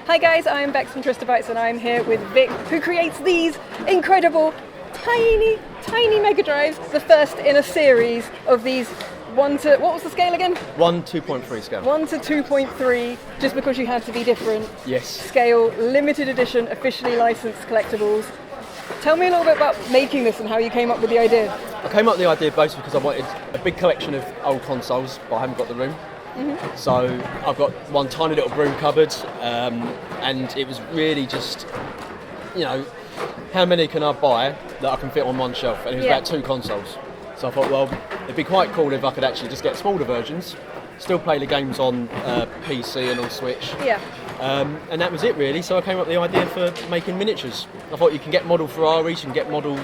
Hi guys, I'm Bex from Trista and I'm here with Vic, who creates these incredible, tiny Megadrives, the first in a series of these what was the scale again? 2.3 scale. 1 to 2.3, just because you had to be different. Yes. Scale, limited edition, officially licensed collectibles. Tell me a little bit about making this and how you came up with the idea. I came up with the idea both because I wanted a big collection of old consoles, but I haven't got the room. Mm-hmm. So I've got one tiny little broom cupboard, and it was really just, how many can I buy that I can fit on one shelf? And it was about 2 consoles. So I thought, well, it'd be quite cool if I could actually just get smaller versions, still play the games on PC and on Switch. Yeah. And that was it really. So I came up with the idea for making miniatures. I thought you can get model Ferraris, you can get model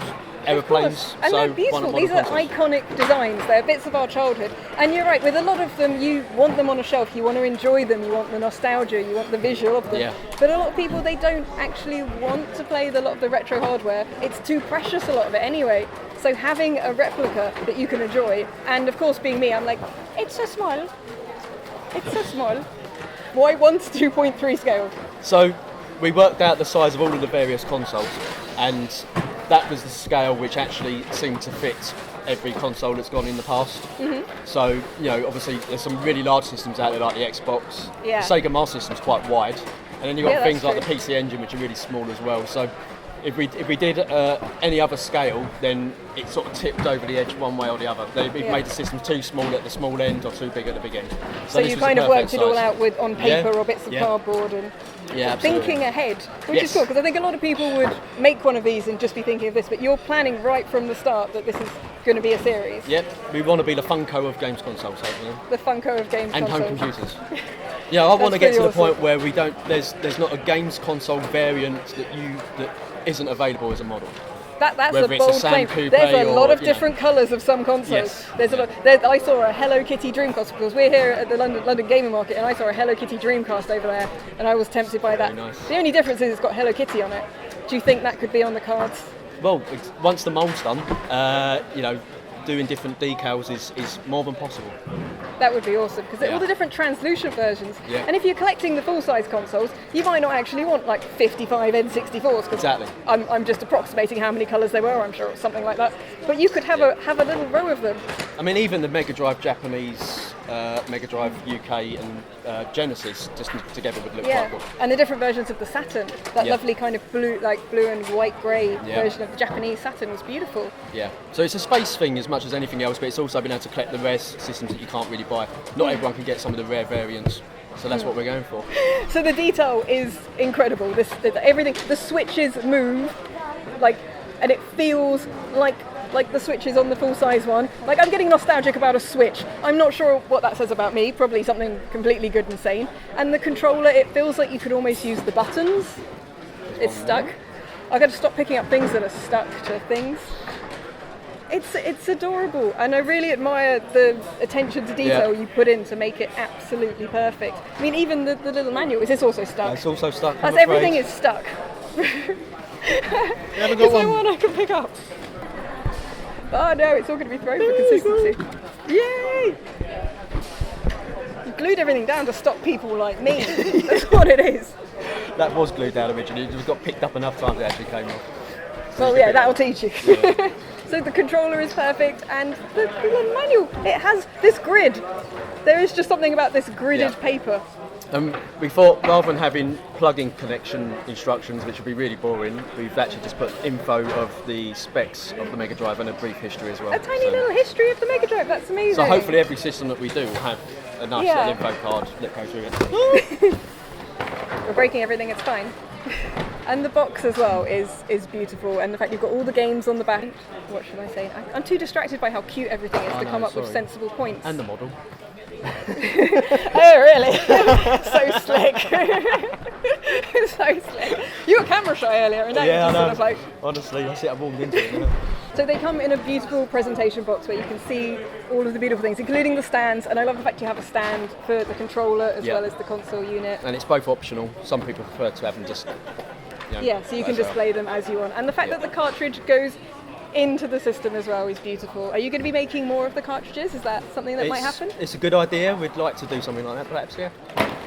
aeroplanes. And so they're beautiful. These are iconic designs. They're bits of our childhood. And you're right, with a lot of them, you want them on a shelf, you want to enjoy them, you want the nostalgia, you want the visual of them. Yeah. But a lot of people, they don't actually want to play a lot of the retro hardware. It's too precious, a lot of it anyway. So having a replica that you can enjoy, and of course being me, I'm like, it's so small. It's so small. Why 1 to 2.3 scale? So we worked out the size of all of the various consoles, and that was the scale which actually seemed to fit every console that's gone in the past. Mm-hmm. So, obviously there's some really large systems out there like the Xbox. Yeah. The Sega Master System's quite wide, and then you've got things like true. the PC Engine, which are really small as well. So if we did any other scale, then it sort of tipped over the edge one way or the other. We've made the systems too small at the small end or too big at the big end. So you kind of worked it all out on paper or bits of cardboard and thinking ahead, which is cool, because I think a lot of people would make one of these and just be thinking of this, but you're planning right from the start that this is going to be a series. Yep, we want to be the Funko of games consoles, hopefully. The Funko of games and consoles. And home computers. Yeah, I want to get to the point where we don't. There's not a games console variant that isn't available as a model. That's a bold claim. There's a lot of different colours of some consoles. Yes. There's a lot. I saw a Hello Kitty Dreamcast because we're here at the London Gaming Market, and I saw a Hello Kitty Dreamcast over there, and I was tempted by that. Very nice. The only difference is it's got Hello Kitty on it. Do you think that could be on the cards? Well, once the mould's done, doing different decals is more than possible. That would be awesome, because all the different translucent versions. Yeah. And if you're collecting the full-size consoles, you might not actually want like 55 N64s. Exactly. I'm just approximating how many colours they were, I'm sure, or something like that. But you could have a little row of them. I mean, even the Megadrive Japanese, Megadrive UK and Genesis, just together would look quite cool. And the different versions of the Saturn, that lovely kind of blue and white grey version of the Japanese Saturn was beautiful. Yeah. So it's a space thing as much as anything else, but it's also been able to collect the rare systems that you can't really buy. Not everyone can get some of the rare variants, so that's what we're going for. So the detail is incredible. Everything, the switches move, and it feels like the switches on the full-size one. Like, I'm getting nostalgic about a Switch. I'm not sure what that says about me. Probably something completely good and sane. And the controller, it feels like you could almost use the buttons. It's stuck. I've got to stop picking up things that are stuck to things. It's adorable, and I really admire the attention to detail you put in to make it absolutely perfect. I mean, even the little manual, is this also stuck? It's also stuck. Everything is stuck. You haven't got one? One I can pick up. Oh no, it's all going to be thrown for consistency. Yay! You glued everything down to stop people like me. That's what it is. That was glued down originally. It just got picked up enough times it actually came off. Well, yeah, that'll teach you. Yeah. So the controller is perfect, and the manual, it has this grid. There is just something about this gridded paper. We thought, rather than having plug-in connection instructions, which would be really boring, we've actually just put info of the specs of the Megadrive and a brief history as well. A tiny little history of the Megadrive, that's amazing. So hopefully every system that we do will have a nice little info card that goes through it. We're breaking everything, it's fine. And the box as well is beautiful, and the fact you've got all the games on the back. What should I say? I'm too distracted by how cute everything is to come up with sensible points. And the model. Oh really? So slick. So slick. You were camera shy earlier, and now you're just sort of like... Honestly, that's it, I've walked into it. So they come in a beautiful presentation box where you can see all of the beautiful things, including the stands, and I love the fact you have a stand for the controller as well as the console unit. And it's both optional. Some people prefer to have them just... so you can display them as you want. And the fact that the cartridge goes into the system as well is beautiful. Are you going to be making more of the cartridges? Is that something that might happen? It's a good idea. We'd like to do something like that, perhaps, yeah.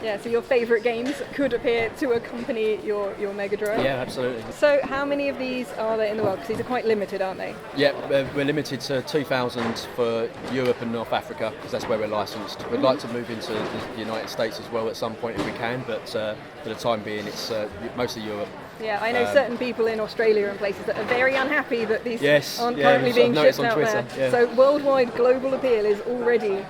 Yeah, so your favourite games could appear to accompany your Mega Drive. Yeah, absolutely. So how many of these are there in the world? Because these are quite limited, aren't they? Yeah, we're limited to 2,000 for Europe and North Africa because that's where we're licensed. We'd like to move into the United States as well at some point if we can, but for the time being, it's mostly Europe. Yeah, I know certain people in Australia and places that are very unhappy that these aren't yeah, currently being I've noticed shipped on out Twitter, there. yeah. So worldwide global appeal is already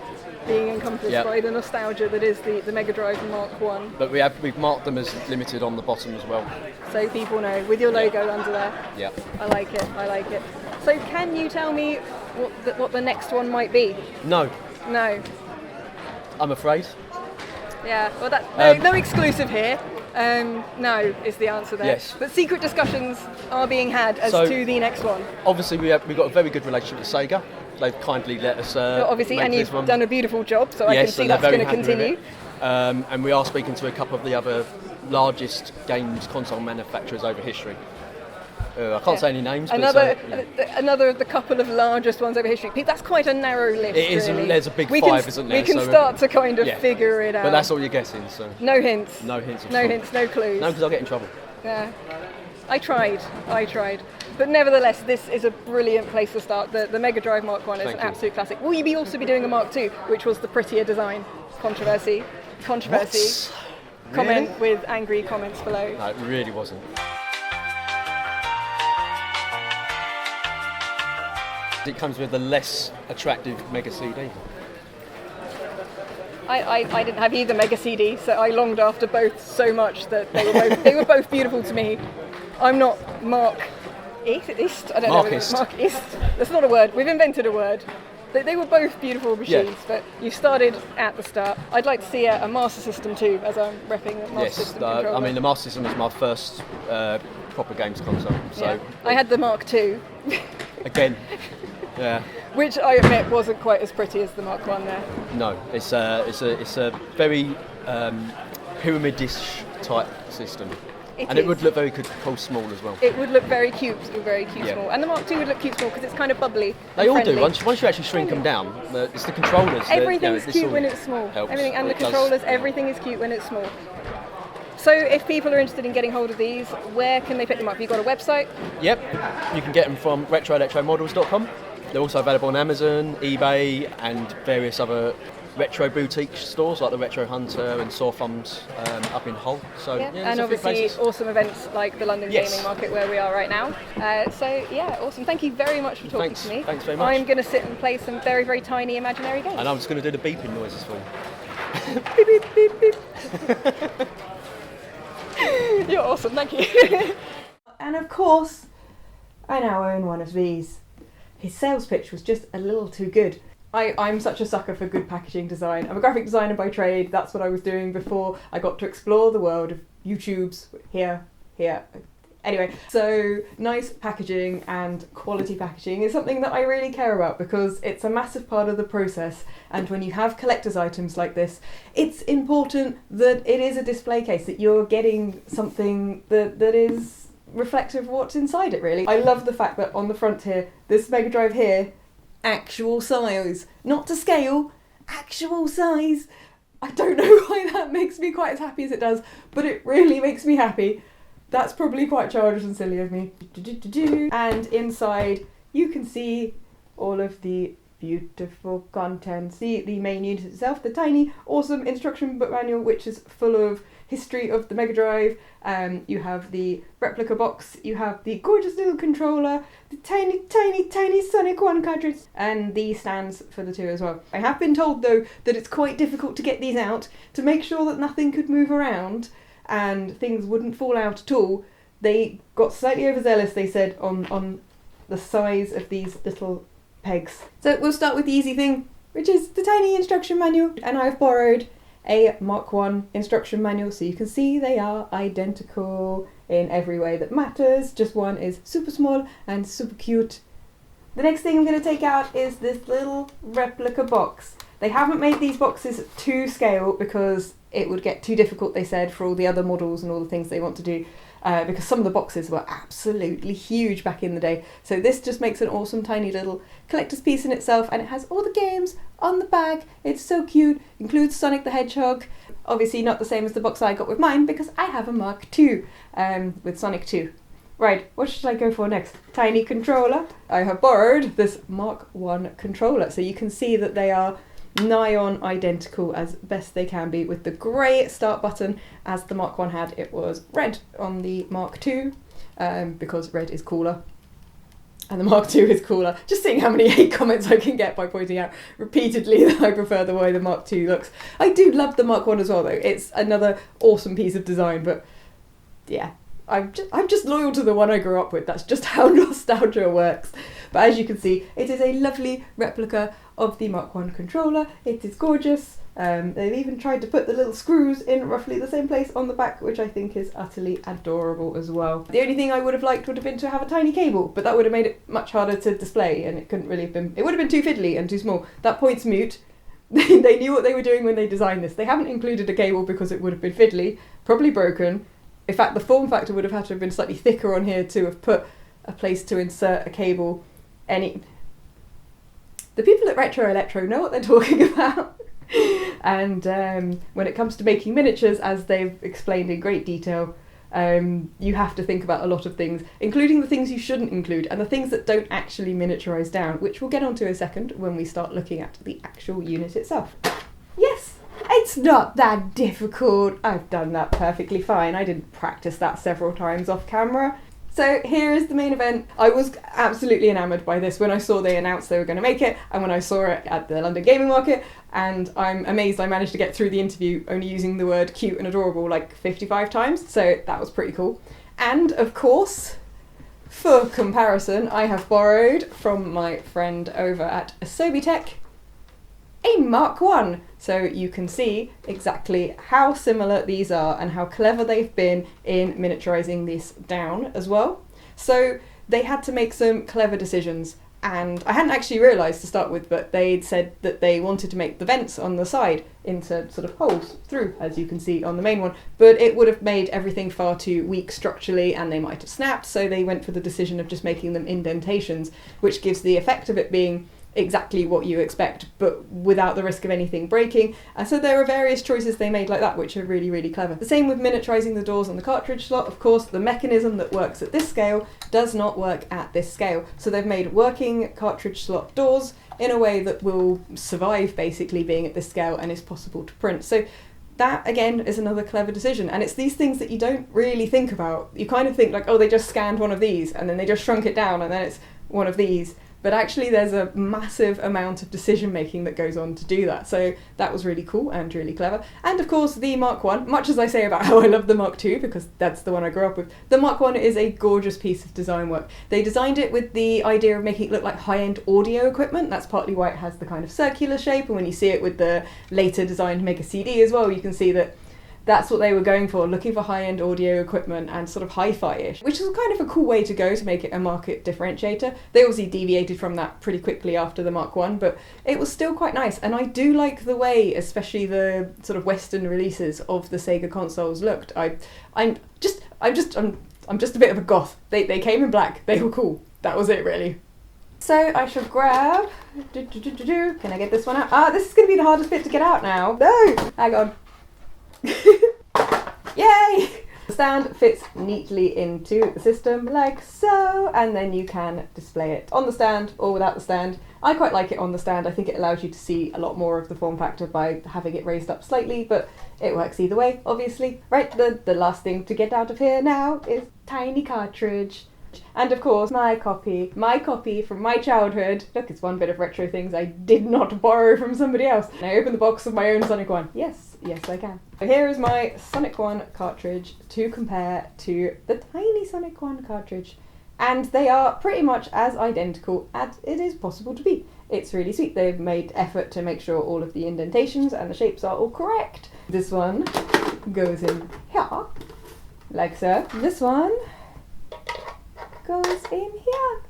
being encompassed by the nostalgia that is the Mega Drive Mark 1. But we've marked them as limited on the bottom as well. So people know, with your logo under there. Yeah. I like it. So can you tell me what the next one might be? No, No. I'm afraid. Yeah, well no exclusive here. No is the answer there. Yes. But secret discussions are being had as to the next one. Obviously, we've got a very good relationship with Sega. They've kindly let us obviously, make and this you've one. done a beautiful job, so I can see and that's they're going to very happy with continue. it. And we are speaking to a couple of the other largest games console manufacturers over history. I can't say any names. Another of the couple of largest ones over history. That's quite a narrow list. It is. Really. There's a big five, isn't there? We can start to kind of figure it out. But that's all you're guessing. So no hints. No hints. No hints. No clues. No, because I'll get in trouble. Yeah. I tried. But nevertheless, this is a brilliant place to start. The Mega Drive Mark 1 is an absolute classic. Will you also be doing a Mark 2, which was the prettier design? Controversy. What? Comment Really? with angry comments below. No, it really wasn't. It comes with a less attractive Mega CD. I didn't have either Mega CD, so I longed after both so much that they were both beautiful to me. I'm not Mark East. I don't Markist. know. Markist. That's not a word. We've invented a word. They were both beautiful machines, but you started at the start. I'd like to see a Master System too, as I'm repping the Master System controller. I mean the Master System was my first proper games console. So I had the Mark II. Again. Yeah. Which I admit wasn't quite as pretty as the Mark 1 there. No, it's a very pyramid-ish type system. It would look very cool small as well. It would look very cute small. And the Mark II would look cute small because it's kind of bubbly. They all friendly. do. Once you actually shrink them down, it's the controllers. Everything's cute when it's small. Helps. Everything and the controllers, everything is cute when it's small. So if people are interested in getting hold of these, where can they pick them up? You've got a website? Yep. You can get them from retroelectromodels.com. They're also available on Amazon, eBay, and various other retro boutique stores like the Retro Hunter and Saw Thumbs up in Hull. So and obviously awesome events like the London Gaming Market where we are right now. Awesome. Thank you very much for talking to me. Thanks very much. I'm going to sit and play some very, very tiny imaginary games. And I'm just going to do the beeping noises for you. Beep, beep, beep, beep. You're awesome, thank you. And of course, I now own one of these. His sales pitch was just a little too good. I'm such a sucker for good packaging design. I'm a graphic designer by trade. That's what I was doing before I got to explore the world of YouTube's here. Anyway, so nice packaging and quality packaging is something that I really care about because it's a massive part of the process. And when you have collector's items like this, it's important that it is a display case, that you're getting something that is reflective of what's inside it, really. I love the fact that on the front here, this Mega Drive here, actual size, not to scale, actual size. I don't know why that makes me quite as happy as it does, but it really makes me happy. That's probably quite childish and silly of me. And inside, you can see all of the beautiful contents. The main unit itself, the tiny, awesome instruction book manual, which is full of history of the Mega Drive. You have the replica box, you have the gorgeous little controller, the tiny Sonic 1 cartridge, and the stands for the two as well. I have been told though that it's quite difficult to get these out to make sure that nothing could move around and things wouldn't fall out at all. They got slightly overzealous, they said, on the size of these little pegs. So we'll start with the easy thing, which is the tiny instruction manual, and I've borrowed a Mark 1 instruction manual so you can see they are identical in every way that matters, just one is super small and super cute. The next thing I'm going to take out is this little replica box. They haven't made these boxes to scale because it would get too difficult, they said, for all the other models and all the things they want to do, because some of the boxes were absolutely huge back in the day. So this just makes an awesome tiny little collector's piece in itself, and it has all the games on the back. It's so cute, includes Sonic the Hedgehog. Obviously not the same as the box I got with mine because I have a Mark II with Sonic 2. Right, what should I go for next? Tiny controller. I have borrowed this Mark I controller, so you can see that they are nigh on identical as best they can be, with the grey start button as the Mark I had. It was red on the Mark II because red is cooler and the Mark II is cooler. Just seeing how many hate comments I can get by pointing out repeatedly that I prefer the way the Mark II looks. I do love the Mark I as well though. It's another awesome piece of design, but yeah, I'm just loyal to the one I grew up with. That's just how nostalgia works. But as you can see, it is a lovely replica of the Mark I controller. It is gorgeous. They've even tried to put the little screws in roughly the same place on the back, which I think is utterly adorable as well. The only thing I would have liked would have been to have a tiny cable, but that would have made it much harder to display, and it couldn't really have been, it would have been too fiddly and too small. That point's moot. They knew what they were doing when they designed this. They haven't included a cable because it would have been fiddly, probably broken. In fact, the form factor would have had to have been slightly thicker on here to have put a place to insert a cable. The people at Retro Electro know what they're talking about. And when it comes to making miniatures, as they've explained in great detail, you have to think about a lot of things, including the things you shouldn't include and the things that don't actually miniaturize down, which we'll get onto in a second when we start looking at the actual unit itself. Yes! It's not that difficult. I've done that perfectly fine. I didn't practice that several times off camera. So here is the main event. I was absolutely enamoured by this when I saw they announced they were going to make it, and when I saw it at the London Gaming Market, and I'm amazed I managed to get through the interview only using the word cute and adorable like 55 times, so that was pretty cool. And of course, for comparison, I have borrowed from my friend over at Asobitech a Mark I, so you can see exactly how similar these are and how clever they've been in miniaturizing this down as well. So they had to make some clever decisions, and I hadn't actually realised to start with, but they'd said that they wanted to make the vents on the side into sort of holes through, as you can see on the main one, but it would have made everything far too weak structurally and they might have snapped, so they went for the decision of just making them indentations, which gives the effect of it being exactly what you expect, but without the risk of anything breaking. And so there are various choices they made like that, which are really, really clever. The same with miniaturizing the doors on the cartridge slot. Of course, the mechanism that works at this scale does not work at this scale. So they've made working cartridge slot doors in a way that will survive basically being at this scale and is possible to print. So that, again, is another clever decision. And it's these things that you don't really think about. You kind of think like, oh, they just scanned one of these and then they just shrunk it down and then it's one of these. But actually there's a massive amount of decision making that goes on to do that. So that was really cool and really clever. And of course the Mark I, much as I say about how I love the Mark II because that's the one I grew up with, the Mark I is a gorgeous piece of design work. They designed it with the idea of making it look like high-end audio equipment. That's partly why it has the kind of circular shape, and when you see it with the later designed Mega CD as well, you can see that that's what they were going for, looking for high-end audio equipment and sort of hi-fi-ish, which is kind of a cool way to go to make it a market differentiator. They obviously deviated from that pretty quickly after the Mark I, but it was still quite nice. And I do like the way, especially the sort of Western releases of the Sega consoles looked. I'm just a bit of a goth. They came in black. They were cool. That was it, really. So I shall grab. Can I get this one out? Ah, this is going to be the hardest bit to get out now. No, hang on. Yay! The stand fits neatly into the system like so, and then you can display it on the stand or without the stand. I quite like it on the stand. I think it allows you to see a lot more of the form factor by having it raised up slightly, but it works either way, obviously. Right, the last thing to get out of here now is tiny cartridge. And of course, my copy from my childhood. Look, it's one bit of retro things I did not borrow from somebody else. And I open the box of my own Sonic 1. Yes, I can. So here is my Sonic 1 cartridge to compare to the tiny Sonic 1 cartridge. And they are pretty much as identical as it is possible to be. It's really sweet. They've made effort to make sure all of the indentations and the shapes are all correct. This one goes in here, like so. This one goes in here.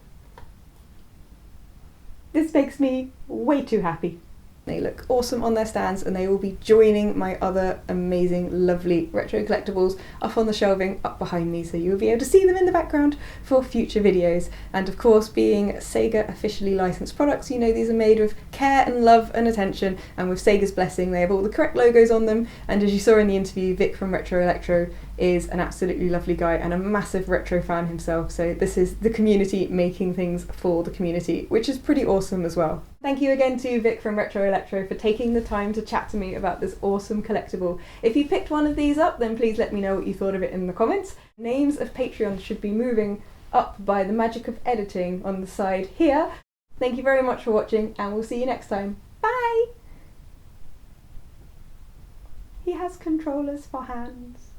This makes me way too happy. They look awesome on their stands, and they will be joining my other amazing, lovely retro collectibles up on the shelving up behind me, so you will be able to see them in the background for future videos. And of course, being Sega officially licensed products, you know these are made with care and love and attention, and with Sega's blessing they have all the correct logos on them. And as you saw in the interview, Vic from Retro Electro is an absolutely lovely guy and a massive retro fan himself, so this is the community making things for the community, which is pretty awesome as well. Thank you again to Vic from Retro Electro for taking the time to chat to me about this awesome collectible. If you picked one of these up, then please let me know what you thought of it in the comments. Names of Patreons should be moving up by the magic of editing on the side here. Thank you very much for watching, and we'll see you next time. Bye! He has controllers for hands.